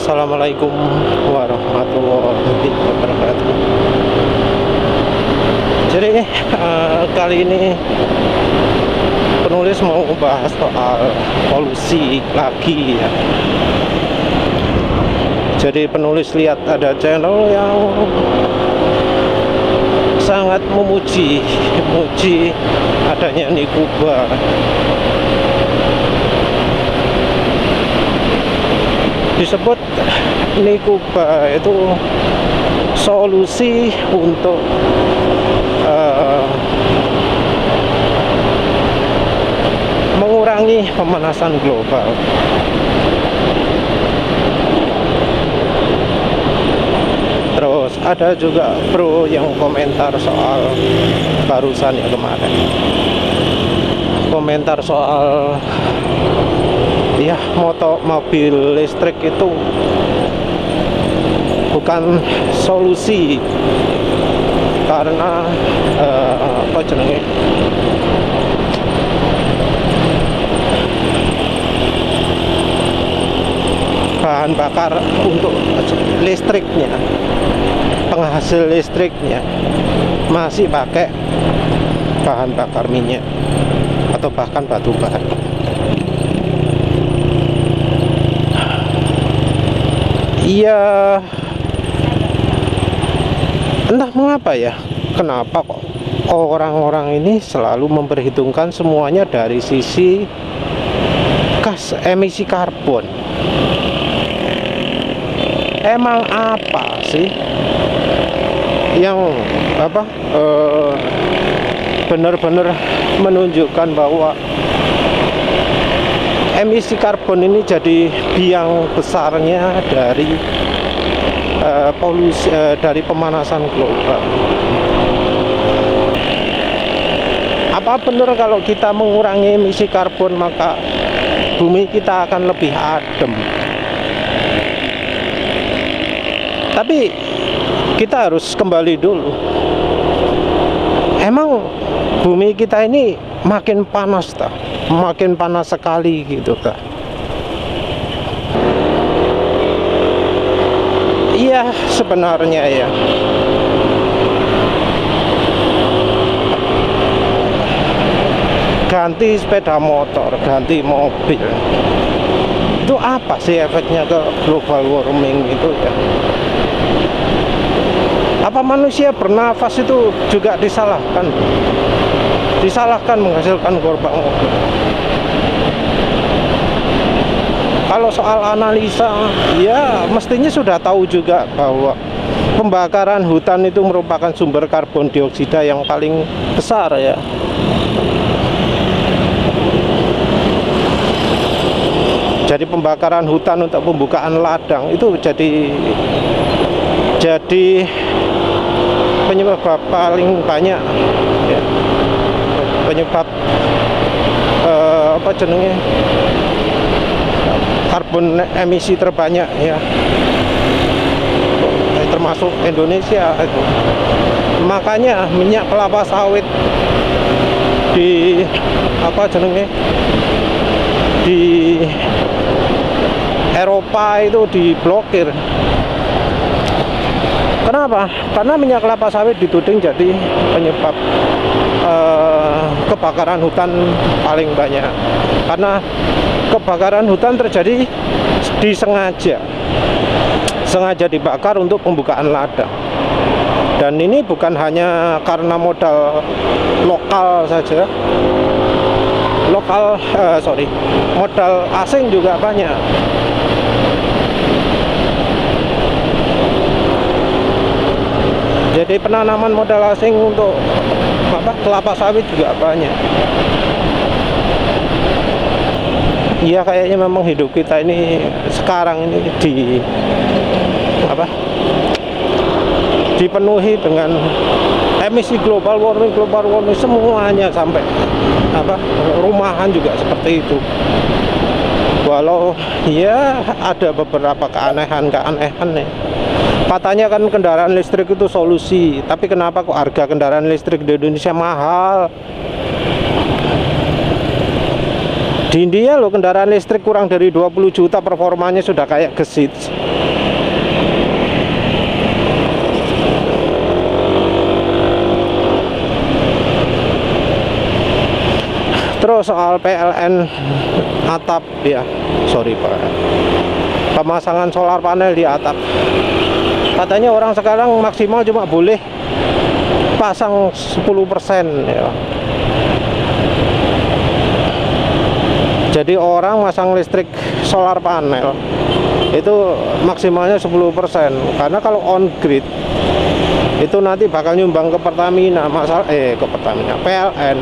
Assalamualaikum warahmatullahi wabarakatuh. Jadi kali ini penulis mau bahas soal polusi lagi ya. Jadi penulis lihat ada channel yang sangat memuji adanya Nikuba. Disebut Nikuba itu solusi untuk mengurangi pemanasan global. Terus ada juga bro yang komentar soal barusan ya kemarin, komentar soal ya mobil listrik itu bukan solusi karena apa jenenge, bahan bakar untuk listriknya, penghasil listriknya masih pakai bahan bakar minyak atau bahkan batu bara. Iya, entah mengapa ya, kenapa kok orang-orang ini selalu memperhitungkan semuanya dari sisi gas emisi karbon. Emang apa sih yang benar-benar menunjukkan bahwa emisi karbon ini jadi biang besarnya dari polusi, dari pemanasan global? Apa benar kalau kita mengurangi emisi karbon maka bumi kita akan lebih adem? Tapi kita harus kembali dulu. Emang bumi kita ini makin panas tak? Makin panas sekali gitu kah? Iya, sebenarnya ya. Ganti sepeda motor, ganti mobil, itu apa sih efeknya ke global warming itu ya? Apa manusia bernafas itu juga disalahkan? Disalahkan menghasilkan korban mobil. Kalau soal analisa, ya mestinya sudah tahu juga bahwa pembakaran hutan itu merupakan sumber karbon dioksida yang paling besar ya. Jadi pembakaran hutan untuk pembukaan ladang itu jadi penyebab paling banyak ya. Penyebab apa jenenge, karbon emisi terbanyak ya, termasuk Indonesia itu. Makanya minyak kelapa sawit di apa jenenge, di Eropa itu diblokir. Kenapa? Karena minyak kelapa sawit dituding jadi penyebab kebakaran hutan paling banyak. Karena kebakaran hutan terjadi sengaja dibakar untuk pembukaan ladang. Dan ini bukan hanya karena modal lokal saja. Modal asing juga banyak. Jadi penanaman modal asing untuk kelapa sawit juga banyak. Iya, kayaknya memang hidup kita ini sekarang ini dipenuhi dengan emisi global warming semuanya, sampai rumahan juga seperti itu. Walau ya ada beberapa keanehan nih. Katanya kan kendaraan listrik itu solusi, tapi kenapa kok harga kendaraan listrik di Indonesia mahal? Di India loh, kendaraan listrik kurang dari 20 juta performanya sudah kayak gesit. Terus soal PLN atap ya, sorry Pak, pemasangan solar panel di atap, katanya orang sekarang maksimal cuma boleh pasang 10% ya. Jadi orang masang listrik solar panel itu maksimalnya 10%, karena kalau on grid itu nanti bakal nyumbang ke Pertamina, ke Pertamina, PLN.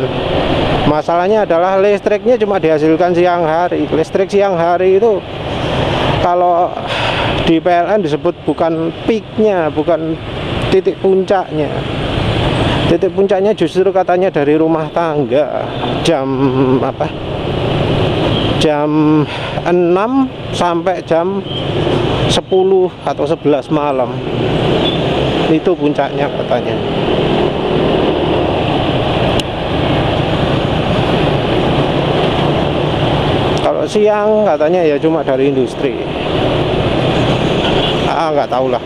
Masalahnya adalah listriknya cuma dihasilkan siang hari. Listrik siang hari itu kalau di PLN disebut bukan peaknya, bukan titik puncaknya. Titik puncaknya justru katanya dari rumah tangga jam jam 6 sampai jam 10 atau 11 malam. Itu puncaknya katanya. Kalau siang katanya ya cuma dari industri. Nggak tahu lah.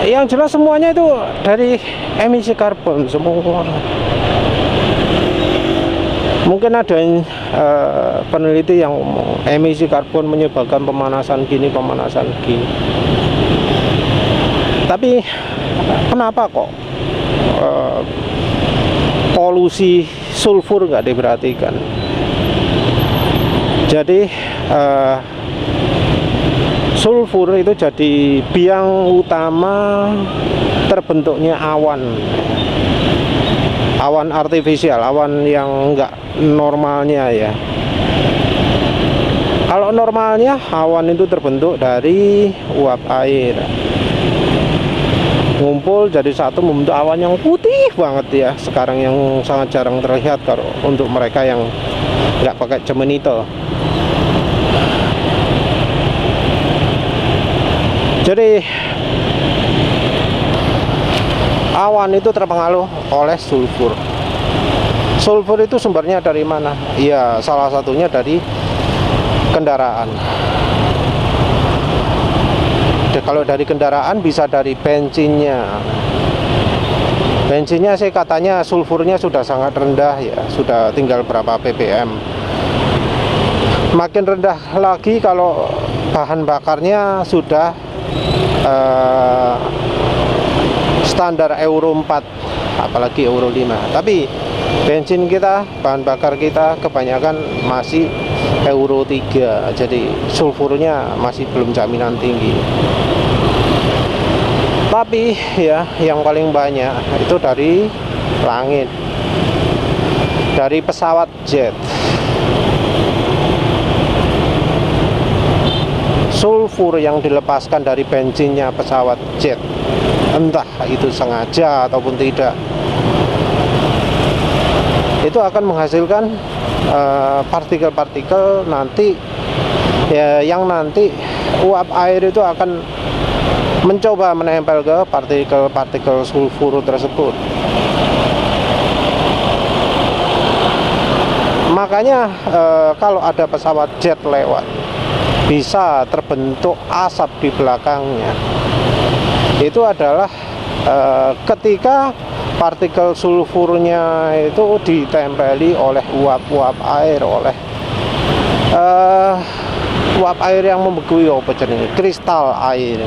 Yang jelas semuanya itu dari emisi karbon semua. Mungkin ada peneliti yang ngomong emisi karbon menyebabkan pemanasan gini. Tapi kenapa kok polusi sulfur nggak diperhatikan? Jadi sulfur itu jadi biang utama terbentuknya awan artifisial, awan yang enggak normalnya ya. Kalau normalnya awan itu terbentuk dari uap air, ngumpul jadi satu membentuk awan yang putih banget ya. Sekarang yang sangat jarang terlihat kalau untuk mereka yang nggak pakai cemenito. Jadi awan itu terpengaruh oleh sulfur. Sulfur itu sumbernya dari mana? Ya, salah satunya dari kendaraan. Kalau dari kendaraan bisa dari bensinnya. Bensinnya sih katanya sulfurnya sudah sangat rendah ya, sudah tinggal berapa ppm. Makin rendah lagi kalau bahan bakarnya sudah standar Euro 4, apalagi Euro 5. Tapi bensin kita, bahan bakar kita kebanyakan masih Euro 3. Jadi sulfurnya masih belum jaminan tinggi. Tapi ya yang paling banyak itu dari langit, dari pesawat jet. Sulfur yang dilepaskan dari bensinnya pesawat jet, entah itu sengaja ataupun tidak, itu akan menghasilkan partikel-partikel nanti ya, yang nanti uap air itu akan mencoba menempel ke partikel-partikel sulfur tersebut. Makanya kalau ada pesawat jet lewat, bisa terbentuk asap di belakangnya. Itu adalah ketika partikel sulfurnya itu ditempeli oleh uap-uap air, oleh uap air yang membekui kristal air.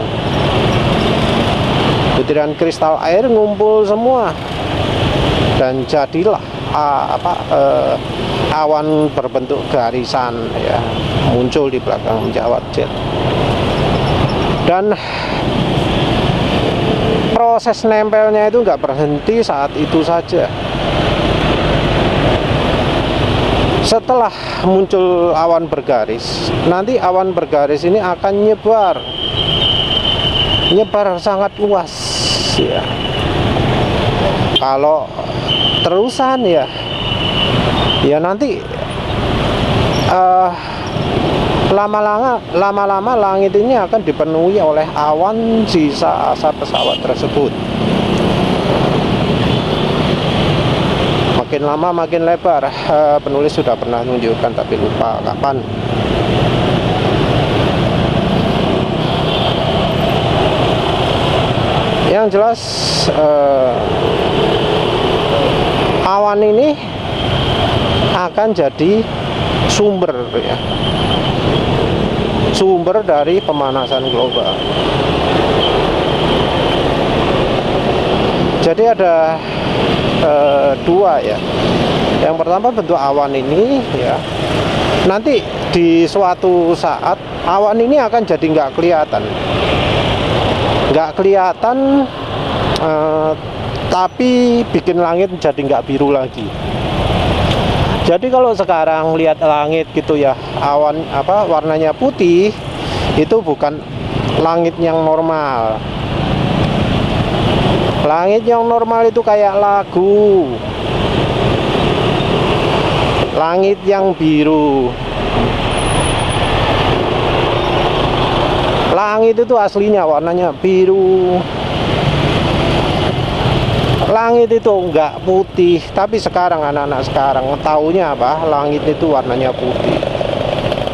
Butiran kristal air ngumpul semua dan jadilah awan berbentuk garisan ya, muncul di belakang pesawat jet. Dan proses nempelnya itu nggak berhenti saat itu saja. Setelah muncul awan bergaris, nanti awan bergaris ini akan nyebar sangat luas ya. Kalau terusan ya nanti lama-lama langit ini akan dipenuhi oleh awan sisa asap pesawat tersebut. Makin lama makin lebar. Penulis sudah pernah menunjukkan tapi lupa kapan. Yang jelas awan ini akan jadi sumber ya, sumber dari pemanasan global. Jadi ada dua ya. Yang pertama, bentuk awan ini ya, nanti di suatu saat awan ini akan jadi nggak kelihatan, tapi bikin langit jadi nggak biru lagi. Jadi kalau sekarang lihat langit gitu ya, awan warnanya putih, itu bukan langit yang normal. Langit yang normal itu kayak lagu, langit yang biru. Langit itu aslinya warnanya biru. Langit itu enggak putih, tapi sekarang anak-anak sekarang taunya apa? Langit itu warnanya putih.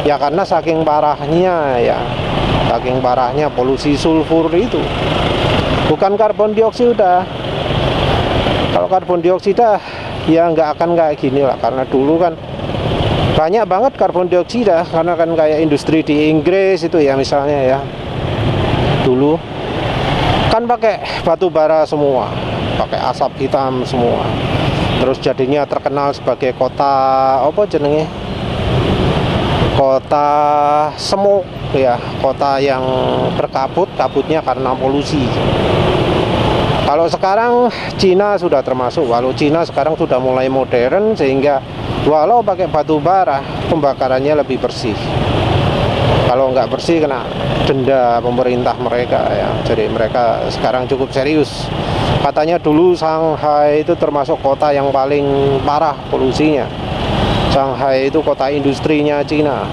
Ya karena saking parahnya ya, saking parahnya polusi sulfur itu. Bukan karbon dioksida. Kalau karbon dioksida ya nggak akan kayak gini lah, karena dulu kan banyak banget karbon dioksida, karena kan kayak industri di Inggris itu ya misalnya ya, dulu kan pakai batu bara semua, pakai asap hitam semua, terus jadinya terkenal sebagai kota apa jenenge, kota semok ya, kota yang berkabut, kabutnya karena polusi. Kalau sekarang Cina sudah termasuk, walau Cina sekarang sudah mulai modern sehingga walau pakai batu bara pembakarannya lebih bersih. Kalau nggak bersih kena denda pemerintah mereka ya. Jadi mereka sekarang cukup serius. Katanya dulu Shanghai itu termasuk kota yang paling parah polusinya. Shanghai itu kota industrinya Cina.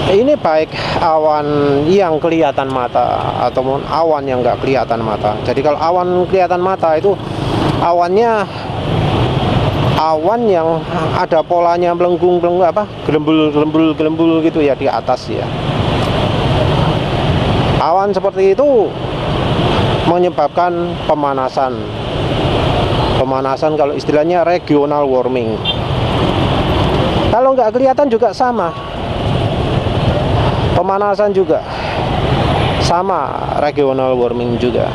Ini baik awan yang kelihatan mata ataupun awan yang nggak kelihatan mata. Jadi kalau awan kelihatan mata itu awannya awan yang ada polanya melengkung gelembul gitu ya di atas ya. Awan seperti itu menyebabkan pemanasan. Pemanasan kalau istilahnya regional warming. Kalau nggak kelihatan juga sama. Pemanasan juga sama, regional warming juga.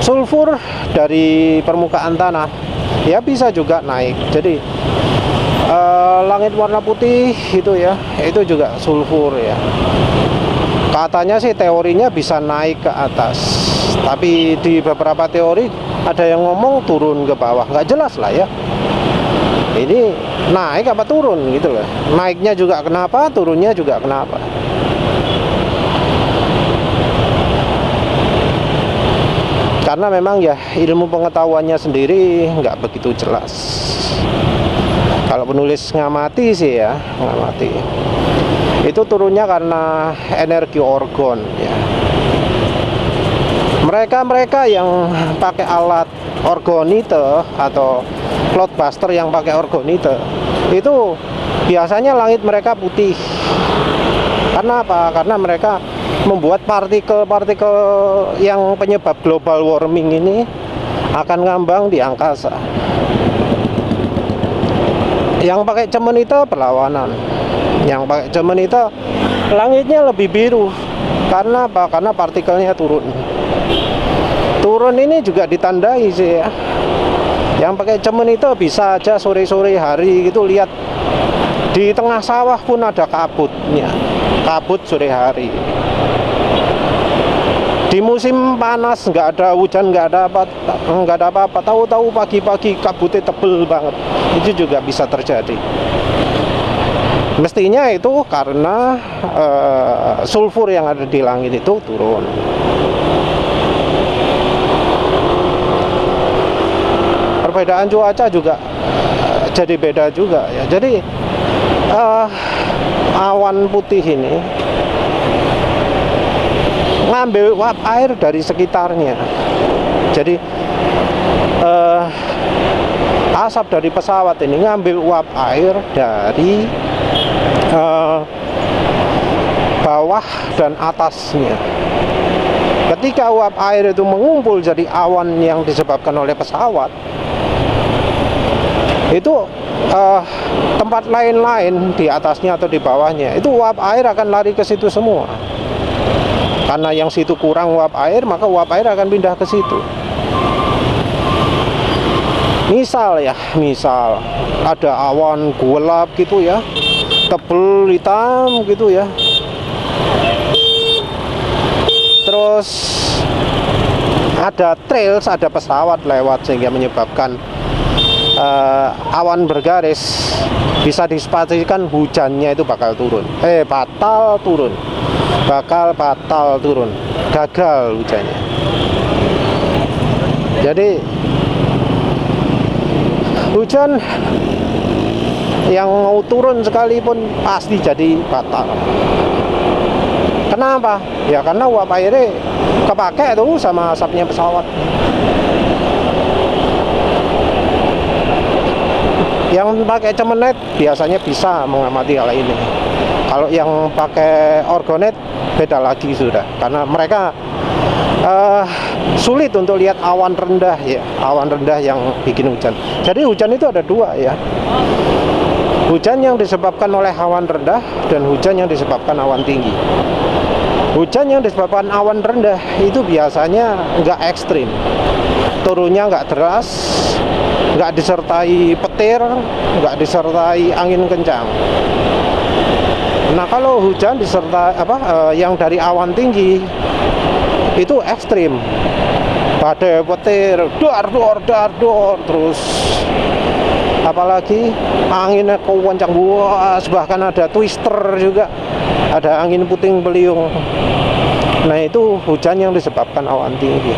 Sulfur dari permukaan tanah ya bisa juga naik. Jadi langit warna putih itu ya, itu juga sulfur ya. Katanya sih teorinya bisa naik ke atas, tapi di beberapa teori ada yang ngomong turun ke bawah, nggak jelas lah ya. Ini naik apa turun gitu loh. Naiknya juga kenapa, turunnya juga kenapa. Karena memang ya ilmu pengetahuannya sendiri nggak begitu jelas. Kalau penulis ngamati sih ya, ngamati. Itu turunnya karena energi orgon ya. Mereka yang pakai alat orgonite atau cloudbuster yang pakai orgonite itu biasanya langit mereka putih. Karena apa? Karena mereka membuat partikel-partikel yang penyebab global warming ini akan ngambang di angkasa. Yang pakai cemenite perlawanan. Yang pakai cemenite langitnya lebih biru. Karena apa? Karena partikelnya turun. Turun ini juga ditandai sih ya. Yang pakai cemenite bisa aja sore-sore hari gitu lihat di tengah sawah pun ada kabutnya. Kabut sore hari. Di musim panas nggak ada hujan, nggak ada apa-apa. Tahu-tahu pagi-pagi kabutnya tebel banget. Itu juga bisa terjadi. Mestinya itu karena sulfur yang ada di langit itu turun. perbedaan cuaca juga jadi beda juga ya. Jadi awan putih ini ngambil uap air dari sekitarnya. Jadi asap dari pesawat ini ngambil uap air dari bawah dan atasnya. Ketika uap air itu mengumpul jadi awan yang disebabkan oleh pesawat, itu tempat lain-lain di atasnya atau di bawahnya, itu uap air akan lari ke situ semua. Karena yang situ kurang uap air, maka uap air akan pindah ke situ. Misal ada awan gelap gitu ya, tebel hitam gitu ya, terus ada trails, ada pesawat lewat sehingga menyebabkan awan bergaris, bisa dispastikan hujannya itu bakal turun, batal turun, gagal hujannya. Jadi hujan yang mau turun sekalipun pasti jadi batal. Kenapa? Ya karena uap airnya kepake tuh sama asapnya pesawat. Yang pakai cemenet biasanya bisa mengamati hal ini. Kalau yang pakai orgonet beda lagi sudah, karena mereka sulit untuk lihat awan rendah ya, awan rendah yang bikin hujan. Jadi hujan itu ada dua ya, hujan yang disebabkan oleh awan rendah dan hujan yang disebabkan awan tinggi. Hujan yang disebabkan awan rendah itu biasanya nggak ekstrim, turunnya nggak deras, nggak disertai petir, nggak disertai angin kencang. Nah kalau hujan disertai yang dari awan tinggi itu ekstrim, badai petir, dar, terus apalagi anginnya kencang buas, bahkan ada twister juga, ada angin puting beliung. Nah itu hujan yang disebabkan awan tinggi.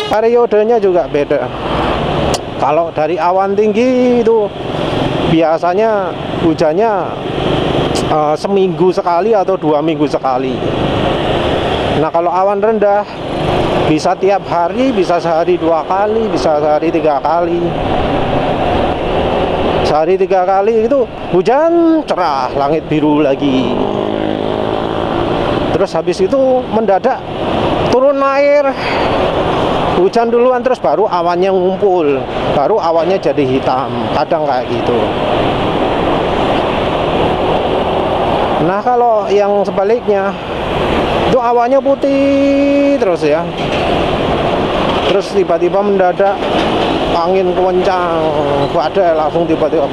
Periodenya juga beda. Kalau dari awan tinggi itu biasanya hujannya seminggu sekali atau 2 minggu sekali. Nah kalau awan rendah bisa tiap hari, bisa sehari 2 kali, bisa sehari 3 kali. Sehari 3 kali itu hujan cerah, langit biru lagi. Terus habis itu mendadak turun air, hujan duluan, terus baru awannya ngumpul, baru awannya jadi hitam, kadang kayak gitu. Nah kalau yang sebaliknya itu awannya putih terus ya, terus tiba-tiba mendadak angin kencang, badai langsung tiba-tiba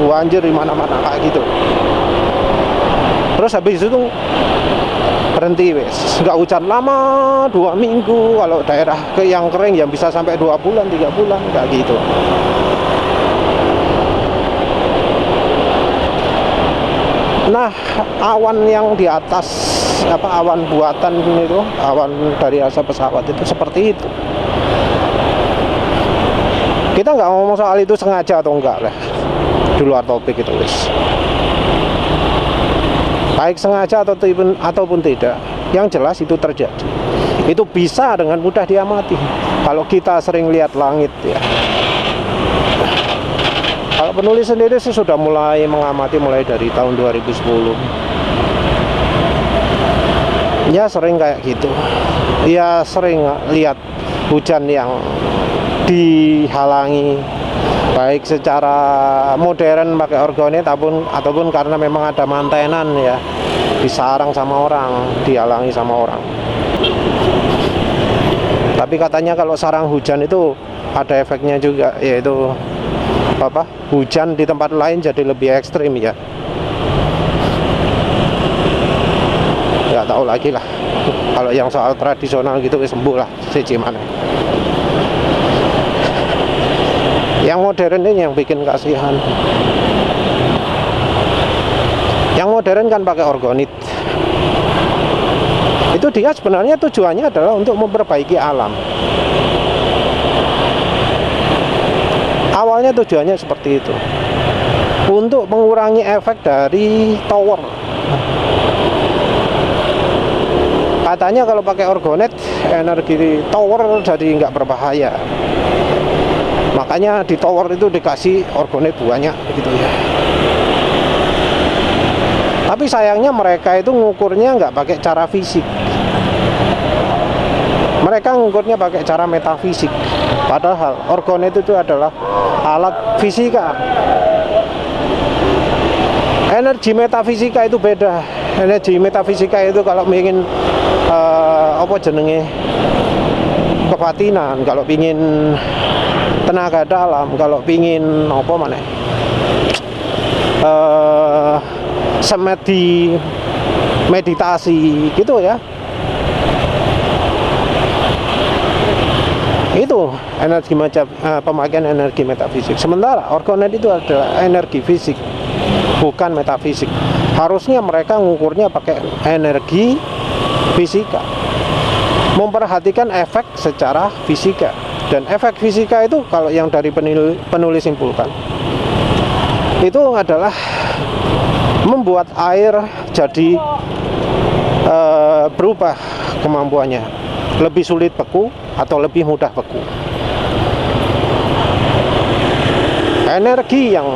banjir di mana-mana kayak gitu. Terus habis itu berhenti wes, nggak hujan lama 2 minggu. Kalau daerah yang kering yang bisa sampai 2 bulan 3 bulan kayak gitu. Nah awan yang di atas awan buatan itu, awan dari asap pesawat itu seperti itu. Kita nggak ngomong soal itu sengaja atau enggak lah, di luar topik itu wes. Baik sengaja ataupun tidak, yang jelas itu terjadi. Itu bisa dengan mudah diamati kalau kita sering lihat langit ya. Kalau penulis sendiri sih sudah mulai mengamati mulai dari tahun 2010. Ya sering kayak gitu. Ya sering lihat hujan yang dihalangi, baik secara modern pakai orgonet ataupun karena memang ada mantenan ya, disarang sama orang, dihalangi sama orang. Tapi katanya kalau sarang hujan itu ada efeknya juga, yaitu hujan di tempat lain jadi lebih ekstrim ya. Nggak tahu lagi lah. Kalau yang soal tradisional gitu sembuh lah siji mana. Yang modern ini yang bikin kasihan. Yang modern kan pakai orgonit. Itu dia sebenarnya tujuannya adalah untuk memperbaiki alam. Awalnya tujuannya seperti itu, untuk mengurangi efek dari tower. Katanya kalau pakai orgonet, energi tower jadi nggak berbahaya. Makanya di tower itu dikasih orgonet banyak gitu ya. Tapi sayangnya mereka itu ngukurnya nggak pakai cara fisik. Mereka ngukurnya pakai cara metafisik. Padahal orgonet itu adalah alat fisika. Energi metafisika itu beda. Energi metafisika itu kalau ingin apa jenenge kebatinan, kalau ingin tenaga dalam, kalau ingin apa mana semedi meditasi gitu ya, itu energi macam pemakaian energi metafisik. Sementara orgonet itu adalah energi fisik, bukan metafisik. Harusnya mereka ngukurnya pakai energi fisika, memperhatikan efek secara fisika. Dan efek fisika itu kalau yang dari penulis simpulkan, itu adalah membuat air jadi berubah kemampuannya, lebih sulit beku atau lebih mudah beku. Energi yang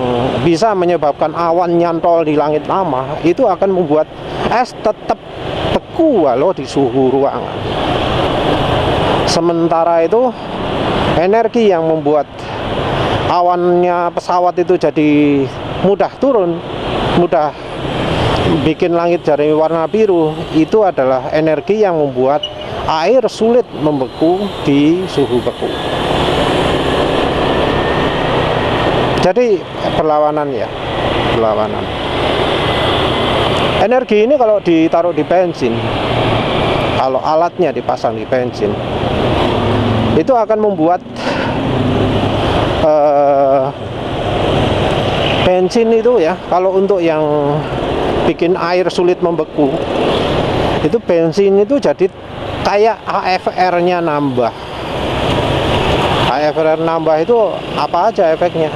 bisa menyebabkan awan nyantol di langit lama itu akan membuat es tetap beku walau di suhu ruangan. Sementara itu energi yang membuat awannya pesawat itu jadi mudah turun, mudah bikin langit jadi warna biru, itu adalah energi yang membuat air sulit membeku di suhu beku. Jadi perlawanan ya, perlawanan. Energi ini kalau ditaruh di bensin, kalau alatnya dipasang di bensin, itu akan membuat bensin itu ya, kalau untuk yang bikin air sulit membeku, itu bensin itu jadi kayak AFR-nya nambah. AFR nambah itu apa aja efeknya?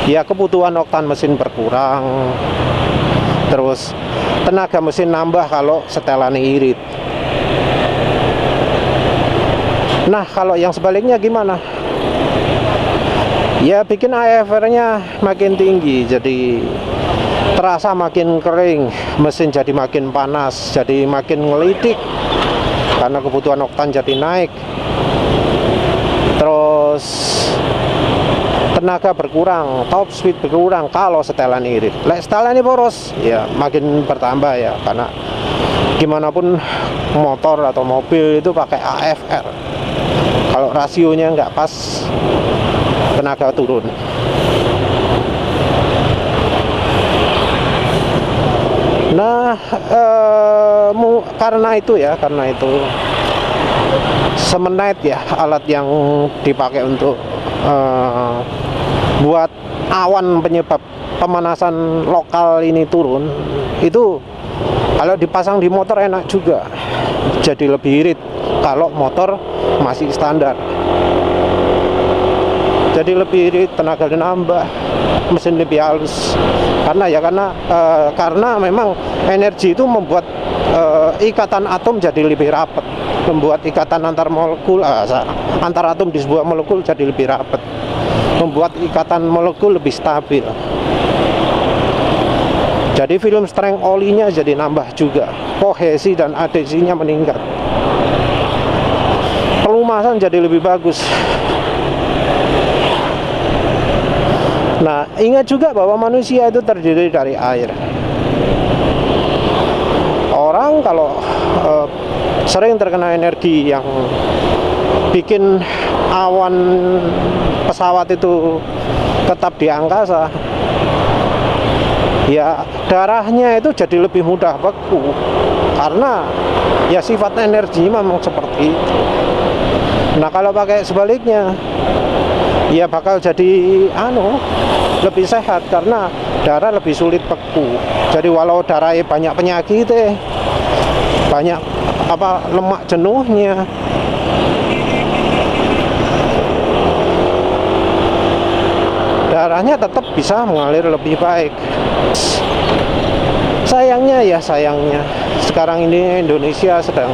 Ya, kebutuhan oktan mesin berkurang, terus tenaga mesin nambah kalau setelannya irit. Nah, kalau yang sebaliknya gimana? Ya, bikin AFR-nya makin tinggi, jadi terasa makin kering, mesin jadi makin panas, jadi makin ngelitik karena kebutuhan oktan jadi naik. Terus tenaga berkurang, top speed berkurang kalau setelan irit. Setelan ini boros, ya makin bertambah ya, karena gimana pun motor atau mobil itu pakai AFR. Kalau rasionya nggak pas, tenaga turun. Nah, karena itu Semenite ya, alat yang dipakai untuk buat awan penyebab pemanasan lokal ini turun, itu kalau dipasang di motor enak juga, jadi lebih irit kalau motor masih standar. Jadi lebih irit, tenaga nambah, mesin lebih halus. Karena memang energi itu membuat ikatan atom jadi lebih rapat, membuat ikatan antar atom di sebuah molekul jadi lebih rapat, membuat ikatan molekul lebih stabil. Jadi film strength olinya jadi nambah juga, kohesi dan adhesinya meningkat, pelumasan jadi lebih bagus. Nah, ingat juga bahwa manusia itu terdiri dari air. Orang kalau sering terkena energi yang bikin awan pesawat itu tetap di angkasa, ya darahnya itu jadi lebih mudah beku, karena ya sifat energi memang seperti itu. Nah, kalau pakai sebaliknya, ya bakal jadi lebih sehat, karena darah lebih sulit beku. Jadi walau darahnya banyak penyakit banyak lemak jenuhnya. Darahnya tetap bisa mengalir lebih baik. Sayangnya sekarang ini Indonesia sedang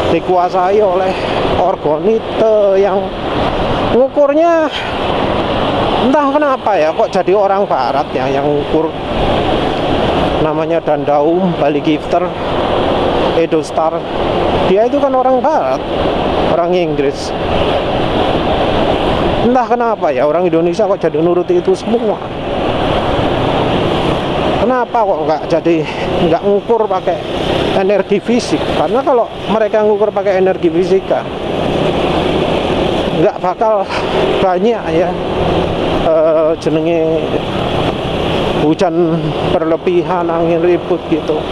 dikuasai oleh orgonite yang ngukurnya entah kenapa ya, kok jadi orang barat ya yang ngukur. Namanya Dandaum, Bali Gifter, Edostar. Dia itu kan orang barat, orang Inggris. Entah kenapa ya orang Indonesia kok jadi nuruti itu semua. Kenapa kok nggak ngukur pakai energi fisik? Karena kalau mereka ngukur pakai energi fisika, nggak bakal banyak ya jenenge hujan berlebihan, angin ribut gitu.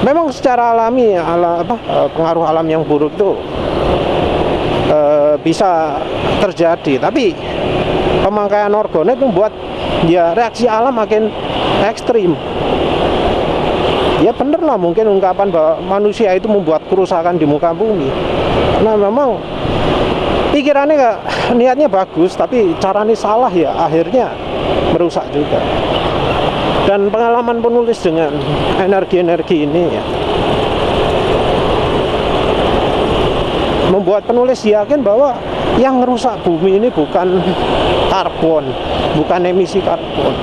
Memang secara alami pengaruh alam yang buruk itu bisa terjadi, tapi pemakaian organik membuat ya reaksi alam makin ekstrim. Ya bener lah mungkin ungkapan bahwa manusia itu membuat kerusakan di muka bumi. Nah memang pikirannya niatnya bagus, tapi caranya salah ya akhirnya merusak juga. Dan pengalaman penulis dengan energi-energi ini ya membuat penulis yakin bahwa yang merusak bumi ini bukan karbon, bukan emisi karbon.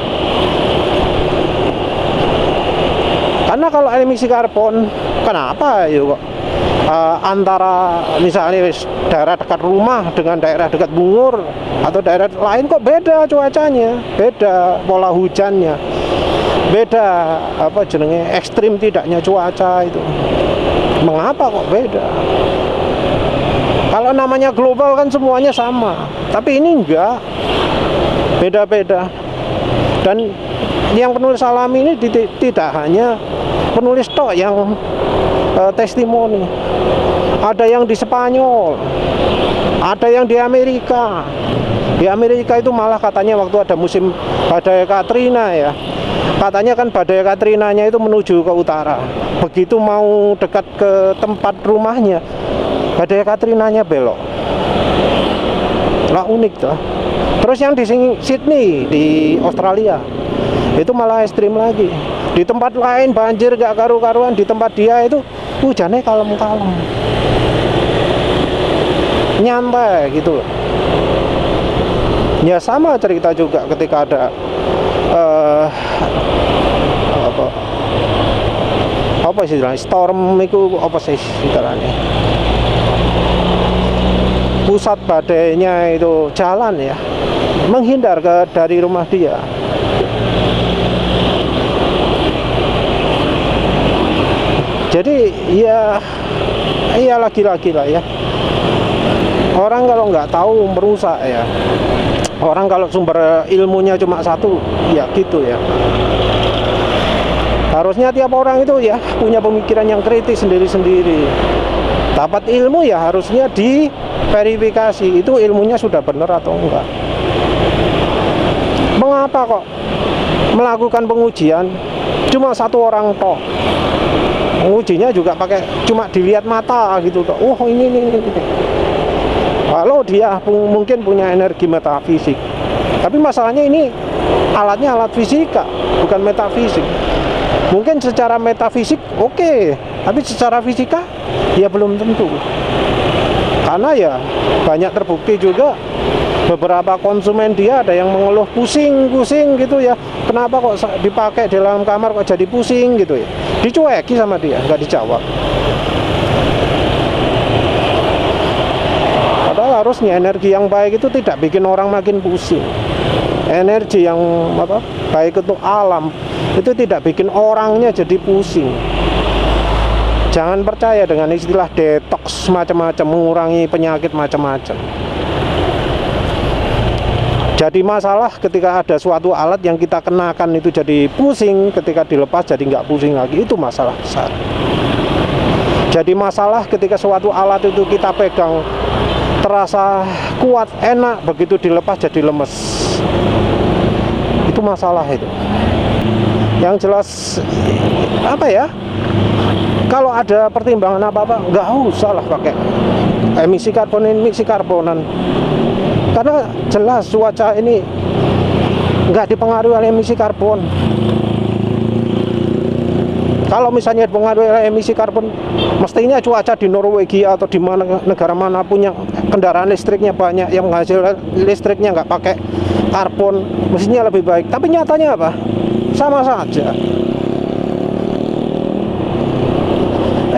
Karena kalau emisi karbon, kenapa ya kok antara misalnya daerah dekat rumah dengan daerah dekat Bungur atau daerah lain kok beda cuacanya, beda pola hujannya, beda ekstrim tidaknya cuaca itu. Mengapa kok beda? Kalau namanya global kan semuanya sama, tapi ini enggak, beda-beda. Dan yang penulis alami ini tidak hanya penulis tok yang testimoni. Ada yang di Spanyol, ada yang di Amerika. Di Amerika itu malah katanya waktu ada musim badai Katrina ya, katanya kan badai Katrinanya itu menuju ke utara. Begitu mau dekat ke tempat rumahnya, badai Katrinanya belok. Lah unik tuh. Terus yang di Sydney di Australia itu malah ekstrim lagi. Di tempat lain banjir gak karu-karuan, di tempat dia itu hujannya kalem-kalem, nyantai gitu. Ya sama cerita juga ketika ada apa sih storm itu, apa sih istilahnya, pusat badainya itu jalan ya, menghindar dari rumah dia. Jadi ya lagi-lagi lah ya, orang kalau nggak tahu merusak ya. Orang kalau sumber ilmunya cuma satu ya gitu ya. Harusnya tiap orang itu ya punya pemikiran yang kritis sendiri-sendiri. Dapat ilmu ya harusnya diverifikasi itu ilmunya sudah benar atau enggak. Mengapa kok melakukan pengujian cuma satu orang toh? Pengujinya juga pakai cuma dilihat mata gitu toh. Oh ini. Kalau dia mungkin punya energi metafisik. Tapi masalahnya ini alatnya alat fisika, bukan metafisik. Mungkin secara metafisik oke, tapi secara fisika ya belum tentu. Karena ya banyak terbukti juga beberapa konsumen dia ada yang mengeluh pusing gitu ya. Kenapa kok dipakai di dalam kamar kok jadi pusing gitu ya. Dicueki sama dia, nggak dijawab. Padahal harusnya energi yang baik itu tidak bikin orang makin pusing. Energi yang baik untuk alam itu tidak bikin orangnya jadi pusing. Jangan percaya dengan istilah detox macam-macam, mengurangi penyakit macam-macam. Jadi masalah ketika ada suatu alat yang kita kenakan itu jadi pusing, ketika dilepas jadi nggak pusing lagi, itu masalah besar. Jadi masalah ketika suatu alat itu kita pegang terasa kuat, enak, begitu dilepas jadi lemes. Itu masalah itu. Yang jelas apa ya, kalau ada pertimbangan apa-apa nggak usah lah pakai emisi karbonan, karena jelas cuaca ini nggak dipengaruhi oleh emisi karbon. Kalau misalnya dipengaruhi oleh emisi karbon, mestinya cuaca di Norwegia atau di mana negara manapun yang kendaraan listriknya banyak, yang menghasilkan listriknya nggak pakai karbon, mestinya lebih baik. Tapi nyatanya apa? Sama saja.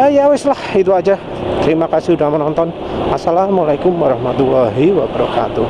Ya wis lah, itu aja. Terima kasih sudah menonton. Assalamualaikum warahmatullahi wabarakatuh.